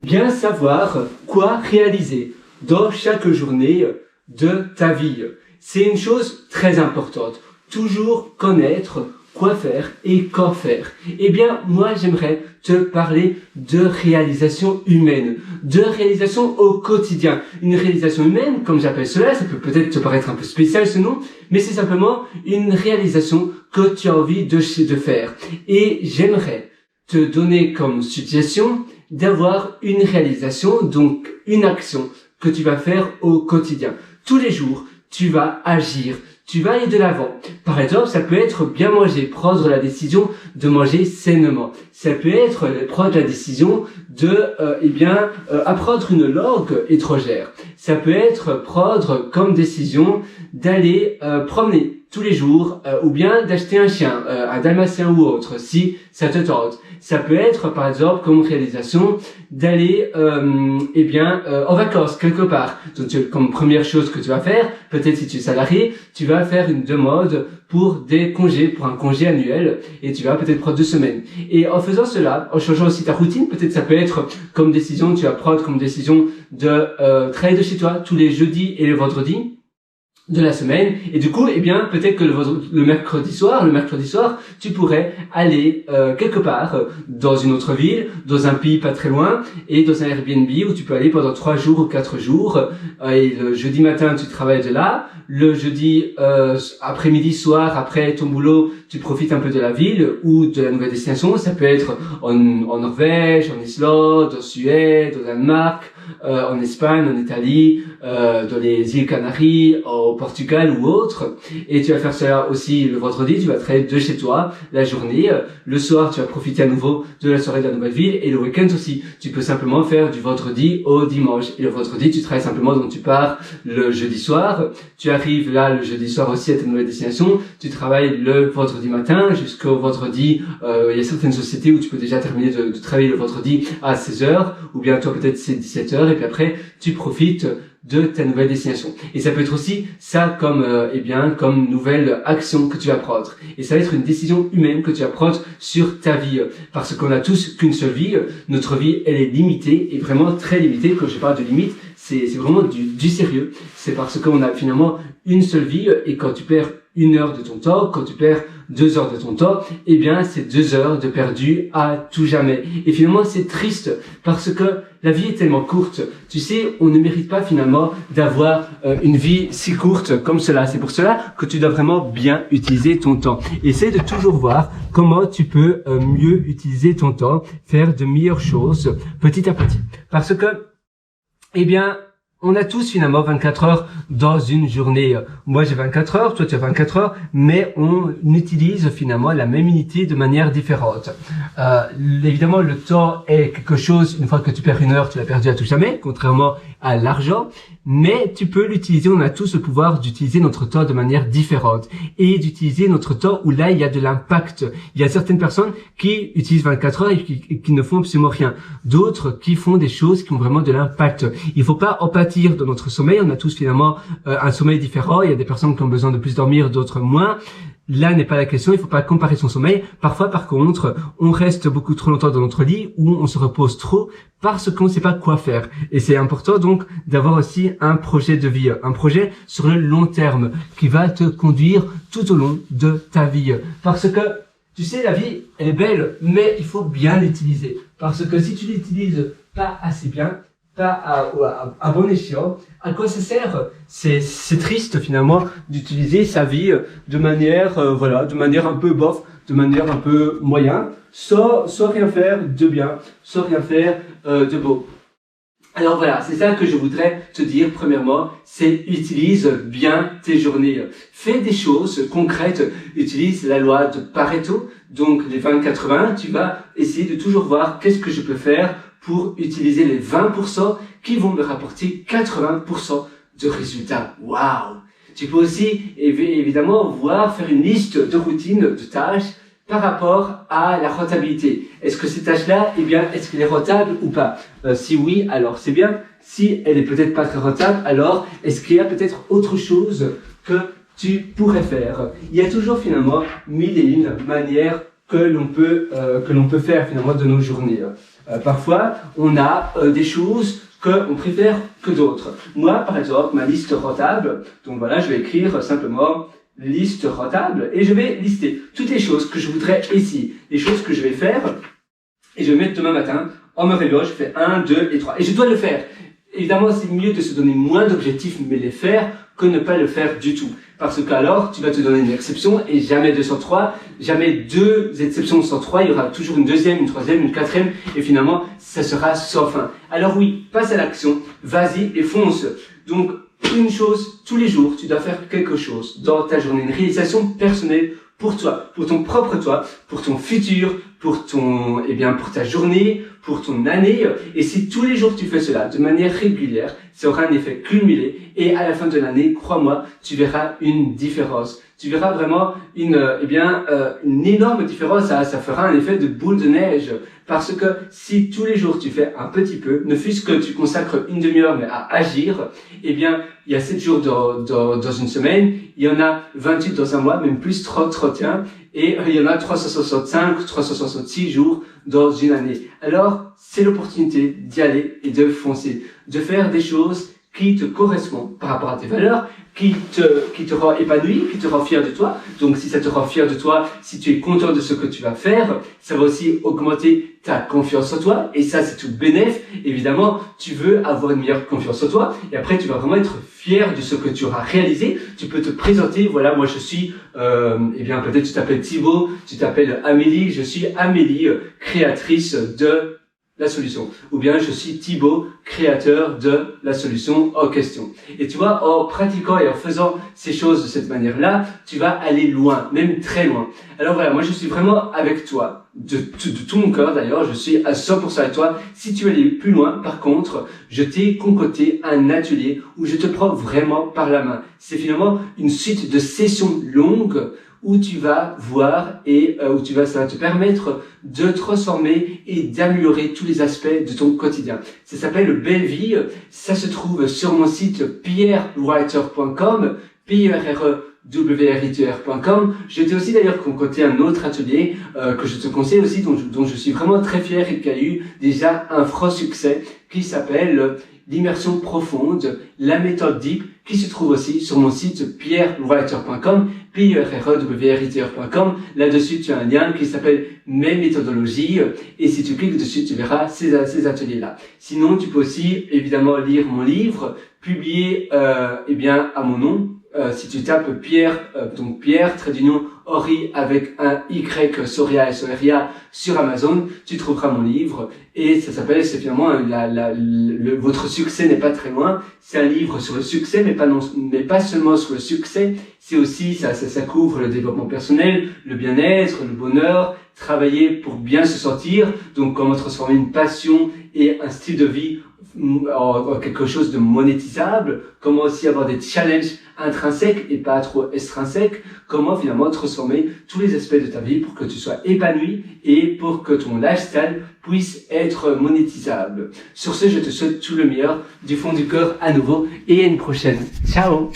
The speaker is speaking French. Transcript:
Bien savoir quoi réaliser dans chaque journée de ta vie. C'est une chose très importante. Toujours connaître quoi faire et quand faire. Eh bien, moi, j'aimerais te parler de réalisation humaine, de réalisation au quotidien. Une réalisation humaine, comme j'appelle cela, ça peut peut-être te paraître un peu spécial ce nom, mais c'est simplement une réalisation que tu as envie de faire. Et j'aimerais te donner comme suggestion d'avoir une réalisation, donc une action que tu vas faire au quotidien. Tous les jours, tu vas agir, tu vas aller de l'avant. Par exemple, ça peut être bien manger, prendre la décision de manger sainement. Ça peut être prendre la décision de, apprendre une langue étrangère. Ça peut être prendre comme décision d'aller promener tous les jours, ou bien d'acheter un chien, un dalmatien ou autre, si ça te tente. Ça peut être, par exemple, comme réalisation, d'aller, en vacances quelque part. Donc, comme première chose que tu vas faire, peut-être si tu es salarié, tu vas faire une demande pour des congés, pour un congé annuel, et tu vas peut-être prendre 2 semaines. Et en faisant cela, en changeant aussi ta routine, peut-être ça peut être comme décision, tu vas prendre comme décision de travailler de chez toi tous les jeudis et les vendredis de la semaine, et du coup, peut-être que le mercredi soir, tu pourrais aller quelque part dans une autre ville, dans un pays pas très loin, et dans un Airbnb où tu peux aller pendant 3 jours ou 4 jours, et le jeudi matin, tu travailles de là, le jeudi après-midi, soir, après ton boulot, tu profites un peu de la ville ou de la nouvelle destination. Ça peut être en Norvège, en Islande, en Suède, au Danemark, en Espagne, en Italie, dans les îles Canaries, au Portugal ou autre. Et tu vas faire cela aussi le vendredi, tu vas travailler de chez toi la journée. Le soir, tu vas profiter à nouveau de la soirée de la nouvelle ville, et le week-end aussi. Tu peux simplement faire du vendredi au dimanche. Et le vendredi, tu travailles simplement, donc tu pars le jeudi soir, tu arrives là le jeudi soir aussi à ta nouvelle destination, tu travailles le vendredi matin jusqu'au vendredi. Il y a certaines sociétés où tu peux déjà terminer de travailler le vendredi à 16h, ou bien toi peut-être c'est 17h, et puis après tu profites de ta nouvelle destination. Et ça peut être aussi ça comme comme nouvelle action que tu vas prendre. Et ça va être une décision humaine que tu vas prendre sur ta vie, parce qu'on a tous qu'une seule vie. Notre vie, elle est limitée, et vraiment très limitée. Quand je parle de limite, c'est vraiment du sérieux. C'est parce qu'on a finalement une seule vie, et quand tu perds 1 heure de ton temps, quand tu perds 2 heures de ton temps, c'est 2 heures de perdu à tout jamais. Et finalement, c'est triste, parce que la vie est tellement courte. Tu sais, on ne mérite pas finalement d'avoir une vie si courte comme cela. C'est pour cela que tu dois vraiment bien utiliser ton temps. Essaie de toujours voir comment tu peux mieux utiliser ton temps, faire de meilleures choses petit à petit. Parce que, on a tous finalement 24 heures dans une journée. Moi j'ai 24 heures, toi tu as 24 heures, mais on utilise finalement la même unité de manière différente. Évidemment, le temps est quelque chose, une fois que tu perds 1 heure, tu l'as perdu à tout jamais, contrairement à l'argent, mais tu peux l'utiliser. On a tous le pouvoir d'utiliser notre temps de manière différente, et d'utiliser notre temps où là il y a de l'impact. Il y a certaines personnes qui utilisent 24 heures et qui ne font absolument rien. D'autres qui font des choses qui ont vraiment de l'impact. Il faut pas empâtir de notre sommeil. On a tous finalement un sommeil différent. Il y a des personnes qui ont besoin de plus dormir, d'autres moins. Là n'est pas la question, il faut pas comparer son sommeil. Parfois, par contre, on reste beaucoup trop longtemps dans notre lit, ou on se repose trop parce qu'on ne sait pas quoi faire. Et c'est important donc d'avoir aussi un projet de vie, un projet sur le long terme qui va te conduire tout au long de ta vie. Parce que, tu sais, la vie, elle est belle, mais il faut bien l'utiliser. Parce que si tu l'utilises pas assez bien, pas à bon escient, à quoi ça sert? C'est triste finalement d'utiliser sa vie de manière de manière un peu bof, de manière un peu moyen, sans rien faire de bien, sans rien faire de beau. Alors voilà, c'est ça que je voudrais te dire premièrement, c'est utilise bien tes journées. Fais des choses concrètes, utilise la loi de Pareto, donc les 20-80, tu vas essayer de toujours voir qu'est-ce que je peux faire pour utiliser les 20% qui vont me rapporter 80% de résultats. Waouh! Tu peux aussi évidemment faire une liste de routines, de tâches par rapport à la rentabilité. Est-ce que ces tâches-là, est-ce qu'elle est rentable ou pas? Si oui, alors c'est bien. Si elle est peut-être pas très rentable, alors est-ce qu'il y a peut-être autre chose que tu pourrais faire? Il y a toujours finalement 1001 manières que l'on peut faire finalement de nos journées. Parfois, on a des choses qu'on préfère que d'autres. Moi, par exemple, ma liste rentable, donc voilà, je vais écrire simplement liste rentable et je vais lister toutes les choses que je voudrais essayer, les choses que je vais faire et je vais mettre demain matin, en me réveillant, je fais 1, 2 et 3 et je dois le faire. Évidemment, c'est mieux de se donner moins d'objectifs mais les faire que ne pas le faire du tout. Parce qu'alors, tu vas te donner une exception et jamais 203, jamais 2 exceptions sans 3, il y aura toujours une deuxième, une troisième, une quatrième et finalement, ça sera sans fin. Alors oui, passe à l'action, vas-y et fonce. Donc, une chose, tous les jours, tu dois faire quelque chose dans ta journée, une réalisation personnelle pour toi, pour ton propre toi, pour ton futur, pour ton, pour ta journée, pour ton année. Et si tous les jours tu fais cela de manière régulière, ça aura un effet cumulé et à la fin de l'année, crois-moi, tu verras une différence. Tu verras vraiment une énorme différence. Ça fera un effet de boule de neige. Parce que si tous les jours tu fais un petit peu, ne fût-ce que tu consacres une demi-heure mais à agir, il y a 7 jours dans une semaine, il y en a 28 dans un mois, même plus 31, et il y en a 365, 366 jours dans une année. Alors, c'est l'opportunité d'y aller et de foncer, de faire des choses qui te correspondent par rapport à tes valeurs, qui te rend épanoui, qui te rend fier de toi. Donc, si ça te rend fier de toi, si tu es content de ce que tu vas faire, ça va aussi augmenter ta confiance en toi. Et ça, c'est tout bénef. Évidemment, tu veux avoir une meilleure confiance en toi. Et après, tu vas vraiment être fier de ce que tu auras réalisé. Tu peux te présenter. Voilà, moi, je suis, peut-être tu t'appelles Thibaut, tu t'appelles Amélie. Je suis Amélie, créatrice de la solution. Ou bien je suis Thibaut, créateur de la solution en question. Et tu vois, en pratiquant et en faisant ces choses de cette manière-là, tu vas aller loin, même très loin. Alors voilà, moi je suis vraiment avec toi, de tout mon cœur d'ailleurs, je suis à 100% avec toi. Si tu veux aller plus loin, par contre, je t'ai concocté un atelier où je te prends vraiment par la main. C'est finalement une suite de sessions longues où tu vas voir et ça va te permettre de transformer et d'améliorer tous les aspects de ton quotidien. Ça s'appelle Belle Vie. Ça se trouve sur mon site pierrewriter.com, pierrewriter.com. Je t'ai aussi d'ailleurs concocté un autre atelier que je te conseille aussi, dont je suis vraiment très fier et qui a eu déjà un franc succès, qui s'appelle l'immersion profonde, la méthode Deep, qui se trouve aussi sur mon site pierrewriter.com, pierrewriter.com. Là-dessus, tu as un lien qui s'appelle Mes méthodologies et si tu cliques dessus, tu verras ces ateliers-là. Sinon, tu peux aussi évidemment lire mon livre publié à mon nom. Si tu tapes Pierre, trait d'union, Ori avec un Y, Soria et Soria sur Amazon, tu trouveras mon livre et ça s'appelle, c'est finalement votre succès n'est pas très loin. C'est un livre sur le succès, mais pas seulement sur le succès. C'est aussi, ça couvre le développement personnel, le bien-être, le bonheur, travailler pour bien se sentir. Donc, comment transformer une passion et un style de vie en quelque chose de monétisable, comment aussi avoir des challenges intrinsèques et pas trop extrinsèques, comment finalement transformer tous les aspects de ta vie pour que tu sois épanoui et pour que ton lifestyle puisse être monétisable. Sur ce, je te souhaite tout le meilleur du fond du cœur à nouveau et à une prochaine. Ciao!